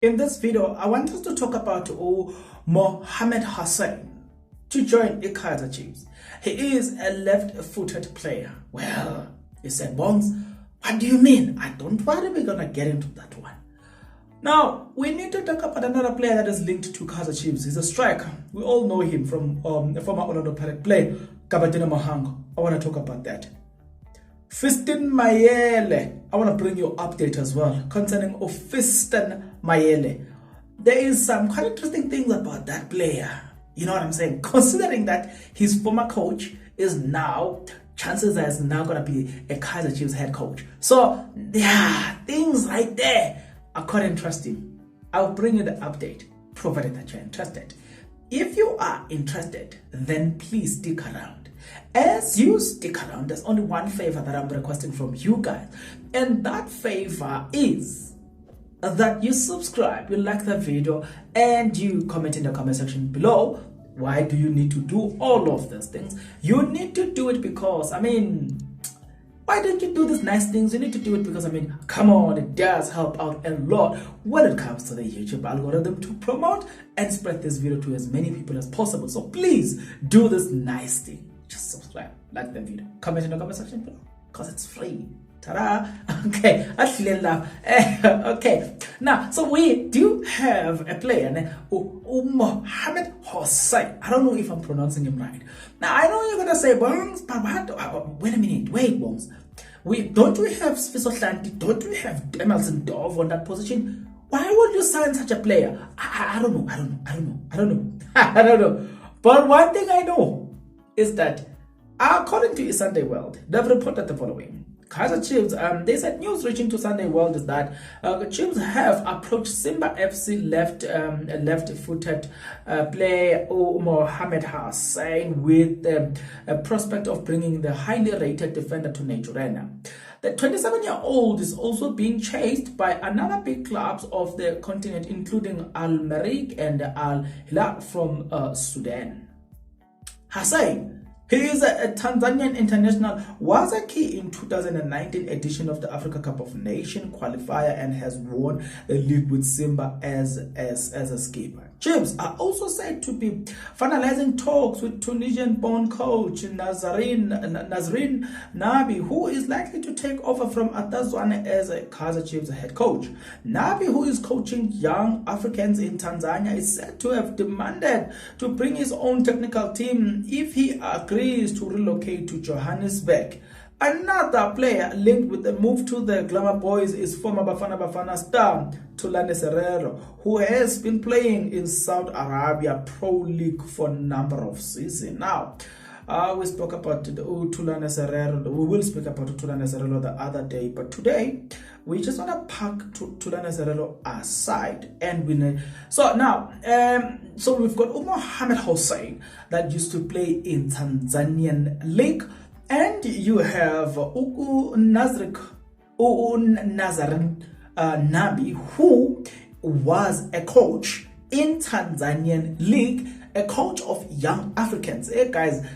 In this video, I want us to talk about Mohammed to join the Kaizer Chiefs. He is a left-footed player. Well, he said, Bongs, what do you mean? I don't worry, we're going to get into that one. Now, we need to talk about another player that is linked to Kaizer Chiefs. He's a striker. We all know him from a former Orlando Pirates player, Mhango. I want to talk about that. Mayele. I want to bring you an update as well concerning Mayele. There is some quite interesting things about that player. You know what I'm saying? Considering that his former coach is now, chances are is now going to be a Kaizer Chiefs head coach. So, yeah, things right there are quite interesting. I'll bring you the update, provided that you're interested. If you are interested, then please stick around. As you stick around, there's only one favor that I'm requesting from you guys. And that favor is that you subscribe, you like the video, and you comment in the comment section below. Why do you need to do all of these things? You need to do it because, why don't you do these nice things? You need to do it because, come on, it does help out a lot when it comes to the YouTube algorithm to promote and spread this video to as many people as possible. So please do this nice thing. Just subscribe, like the video, comment in the comment section below because it's free. Ta-da! Okay, okay. Now, so we do have a player, Mohammed Hossein. I don't know if I'm pronouncing him right. Now, I know you're gonna say, Bongs, but what? Wait a minute, wait, Bongs. Don't we have Sfiso, don't we have Emerson Dove on that position? Why would you sign such a player? I don't know. But one thing I know is that, according to Sunday World, they've reported the following. Kaizer Chiefs, they said news reaching to Sunday World is that Chiefs have approached Simba FC left-footed player Mohammed Hossein with a prospect of bringing the highly rated defender to Nigeria. The 27-year-old is also being chased by another big clubs of the continent, including Al Merrikh and Al Hilal from Sudan. Hossein, he is a Tanzanian international, was a key in 2019 edition of the Africa Cup of Nations qualifier and has won the league with Simba as a skipper. Chiefs are also said to be finalizing talks with Tunisian-born coach Nazrin Nabi, who is likely to take over from Atazwane as a Kaizer Chiefs head coach. Nabi, who is coaching young Africans in Tanzania, is said to have demanded to bring his own technical team if he agrees to relocate to Johannesburg. Another player linked with the move to the Glamour Boys is former Bafana star Thulane Serero, who has been playing in Saudi Arabia Pro League for a number of seasons now. We spoke about Thulane Serero. We will speak about Thulane Serero the other day, but today we just want to park Thulane Serero aside, and so we've got Mohammed Hossein that used to play in Tanzanian league. And you have Nazrin Nabi, who was a coach in Tanzanian league, a coach of young Africans. Hey guys,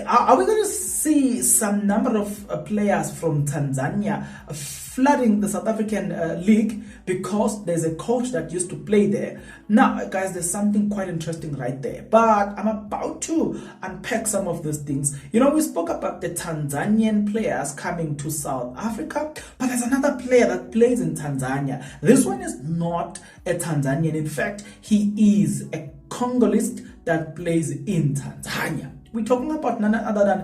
are we going to see some number of players from Tanzania flooding the South African league because there's a coach that used to play there? Now, guys, there's something quite interesting right there. But I'm about to unpack some of these things. You know, we spoke about the Tanzanian players coming to South Africa, but there's another player that plays in Tanzania. This one is not a Tanzanian. In fact, he is a Congolese that plays in Tanzania. We're talking about none other than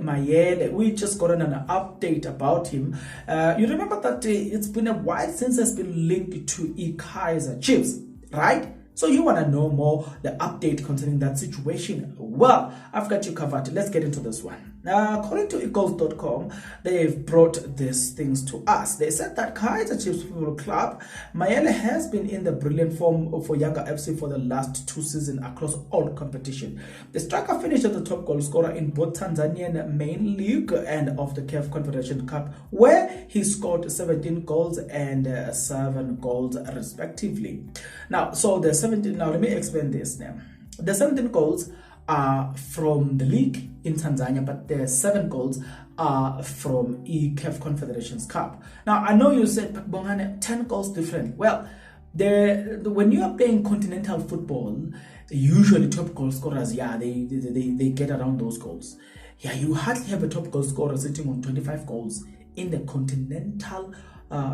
Mayele. We just got an update about him. You remember that it's been a while since it's been linked to Kaizer Chiefs, right? So you want to know more, the update concerning that situation? Well, I've got you covered. Let's get into this one. Now, according to Eagles.com, they've brought these things to us. They said that Kaizer Chiefs Football Club, Mayele has been in the brilliant form for Yanga FC for the last 2 seasons across all competition. The striker finished as the top goal scorer in both Tanzanian main league and of the CAF Confederation Cup, where he scored 17 goals and 7 goals respectively. Now, let me explain this now. The 17 goals are from the league in Tanzania, but the 7 goals are from CAF Confederations Cup. Now, I know you said, but Bongane, 10 goals different. Well, when you are playing continental football, usually top goal scorers, yeah, they get around those goals. Yeah, you hardly have a top goal scorer sitting on 25 goals in the continental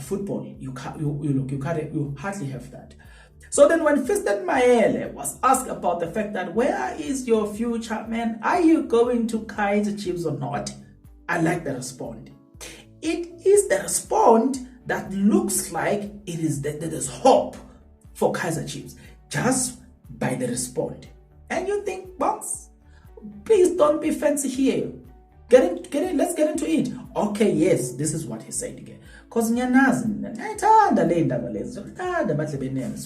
football. You hardly have that. So then when Fiston Mayele was asked about the fact that where is your future, man? Are you going to Kaizer Chiefs or not? I like the response. It is the response that looks like it is that there is hope for Kaizer Chiefs just by the response. And you think, boss, please don't be fancy here. Let's get into it. Okay, yes, this is what he said again. Because it's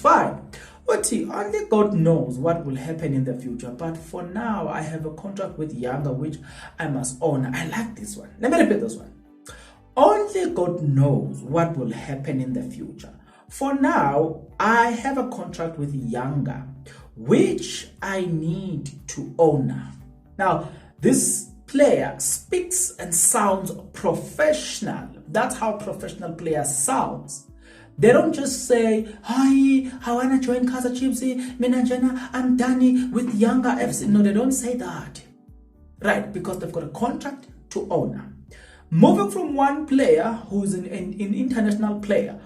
fine. But only God knows what will happen in the future. But for now, I have a contract with Younger, which I must honor. I like this one. Let me repeat this one. Only God knows what will happen in the future. For now, I have a contract with Younger, which I need to honor. Now, this player speaks and sounds professional. That's how professional players sounds. They don't just say, hi, I want to join Kaizer Chiefs, I'm done with Younger FC. No, they don't say that. Right, because they've got a contract to honor. Moving from one player who's an international player.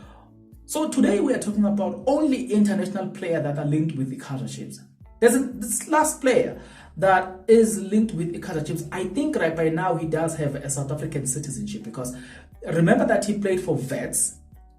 So today we are talking about only international players that are linked with the Kaizer Chiefs. There's this last player that is linked with the Kaizer Chiefs. I think right by now he does have a South African citizenship, because remember that he played for Vets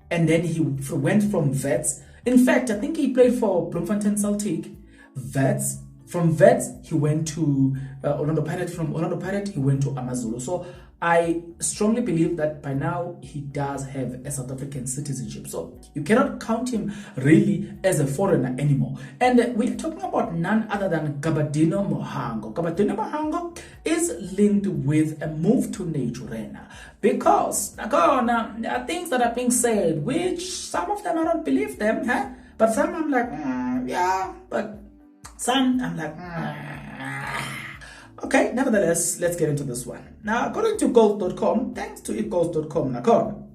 and then he went from Vets. In fact, I think he played for Bloemfontein Celtic, Vets. From Vets, he went to Orlando Pirates. From Orlando Pirates, he went to Amazulu. So I strongly believe that by now he does have a South African citizenship. So you cannot count him really as a foreigner anymore. And we're talking about none other than Gabadino Mhango. Gabadino Mhango is linked with a move to Naturena, because there are things that are being said, which some of them I don't believe them, but some I'm like, yeah, but some I'm like, Okay, nevertheless, let's get into this one. Now, according to goals.com, thanks to itgoals.com,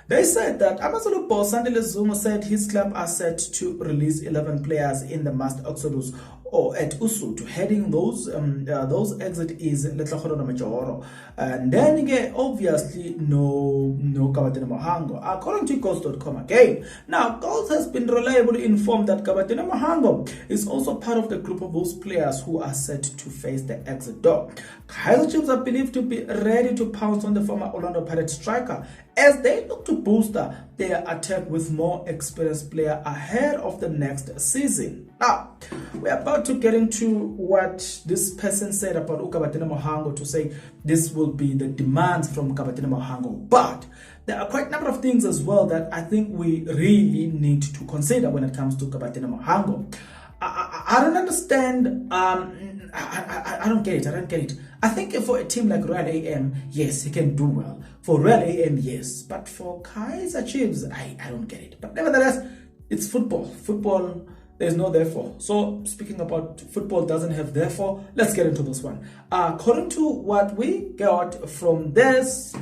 they said that Amazulu boss Sandile Zuma said his club are set to release 11 players in the mass exodus or at Usu, heading those exit is Letlahoro Majoro. And then again, obviously no Kabatena Mhango. According to goals.com again. Now, Goals has been reliably informed that Kabatena Mhango is also part of the group of those players who are set to face the exit door. Kaizer Chiefs are believed to be ready to pounce on the former Orlando Pirates striker as they look to boost their attack with more experienced player ahead of the next season. Now, we're about to get into what this person said about Kabatena Mhango, to say this will be the demands from Kabatena Mhango. But there are quite a number of things as well that I think we really need to consider when it comes to Kabatena Mhango. I don't understand. I don't get it. I think for a team like Royal AM, yes, he can do well. For Royal AM, yes. But for Kaizer Chiefs, I don't get it. But nevertheless, it's football. Football, there's no therefore. So speaking about football doesn't have therefore, let's get into this one. According to what we got from this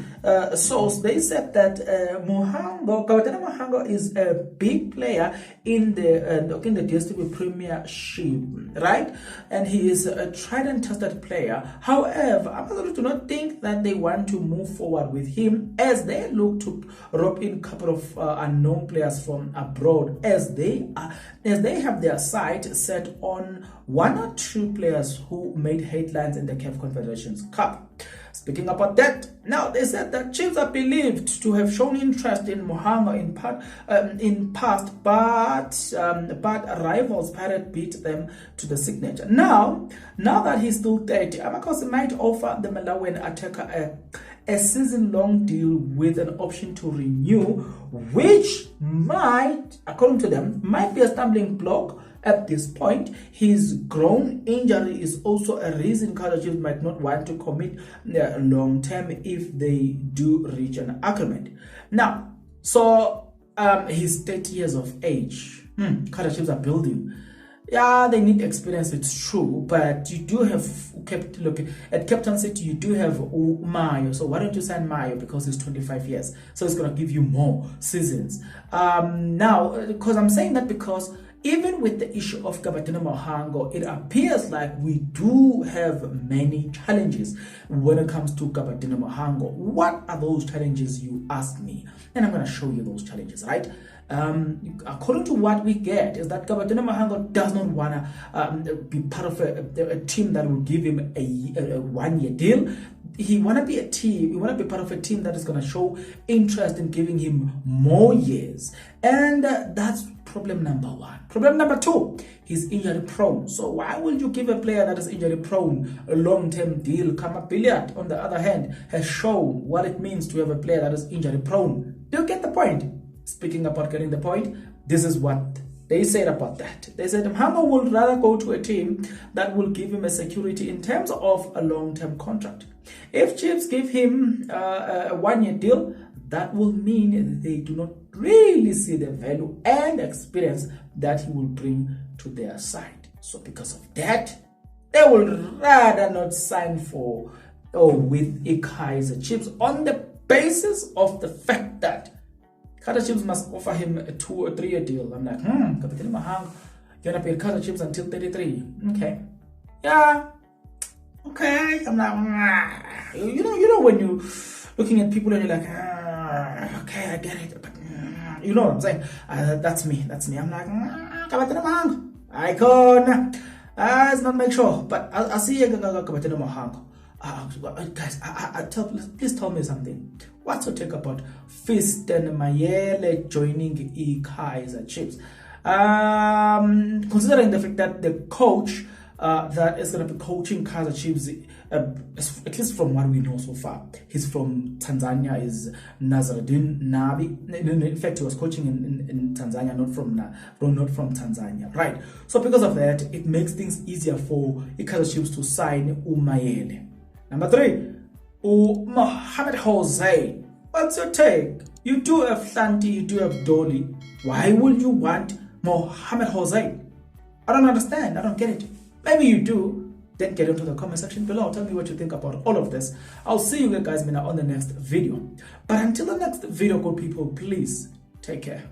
source, they said that Kabatena Mhango is a big player in the DStv Premiership, right? And he is a tried and tested player. However, I do not think that they want to move forward with him, as they look to rope in a couple of unknown players from abroad, as they have their sight set on one or two players who made headlines in the CAF Confederations Cup. Speaking about that, now they said that Chiefs are believed to have shown interest in Mhango in past, but rivals Pirate beat them to the signature. Now that he's still 30, Amakosi might offer the Malawian attacker a season-long deal with an option to renew, which might, according to them, might be a stumbling block at this point. His groin injury is also a reason Kaizer Chiefs might not want to commit long-term if they do reach an agreement. Now, so he's 30 years of age. Kaizer Chiefs are building. Yeah, they need experience, it's true, but you do have kept looking at Captain City. You do have Mayo, so why don't you sign Mayo, because it's 25 years, so it's gonna give you more seasons. Now, because I'm saying that because even with the issue of Kabatini Mhango, it appears like we do have many challenges when it comes to Kabatini Mhango. What are those challenges, you ask me? And I'm going to show you those challenges, right? According to what we get, is that Kabatini Mhango does not want to be part of a team that will give him a one-year deal. He want to be a team. He want to be part of a team that is going to show interest in giving him more years, and that's problem number one. Problem number two, he's injury prone. So why would you give a player that is injury prone a long-term deal? Kama Billiard, on the other hand, has shown what it means to have a player that is injury prone. Do you get the point? Speaking about getting the point, this is what they said about that. They said Mhango would rather go to a team that will give him a security in terms of a long-term contract. If Chiefs give him a one-year deal, that will mean they do not really see the value and experience that he will bring to their side. So because of that, they will rather not sign for or with Kaizer Chiefs on the basis of the fact that Kaizer Chiefs must offer him a 2 or 3 year deal. I'm like, Kapiteni Mhango, you're gonna pay Kaizer Chiefs until 33. Okay. Yeah. Okay. I'm like, you know when you looking at people and you're like, okay, I get it, but you know what I'm saying? That's me. I'm like, Kabatini Mhango, icon. It's not make sure, but I see you Kabatini Mhango. Guys, please tell me something. What's your take about Mhango Mayele joining Kaizer Chiefs? Considering the fact that the coach that is going to be coaching Kaizer Chiefs, at least from what we know so far, he's from Tanzania, is Nazarudin Nabi. In fact, he was coaching in Tanzania, not from Tanzania, right? So because of that, it makes things easier for Kaizer Chiefs to sign Mayele. Number 3, Mohammed Jose. What's your take? You do have Hlanti, you do have Dolly. Why would you want Mohammed Jose? I don't understand. I don't get it. Maybe you do. Then get into the comment section below. Tell me what you think about all of this. I'll see you guys on the next video. But until the next video, good people, please take care.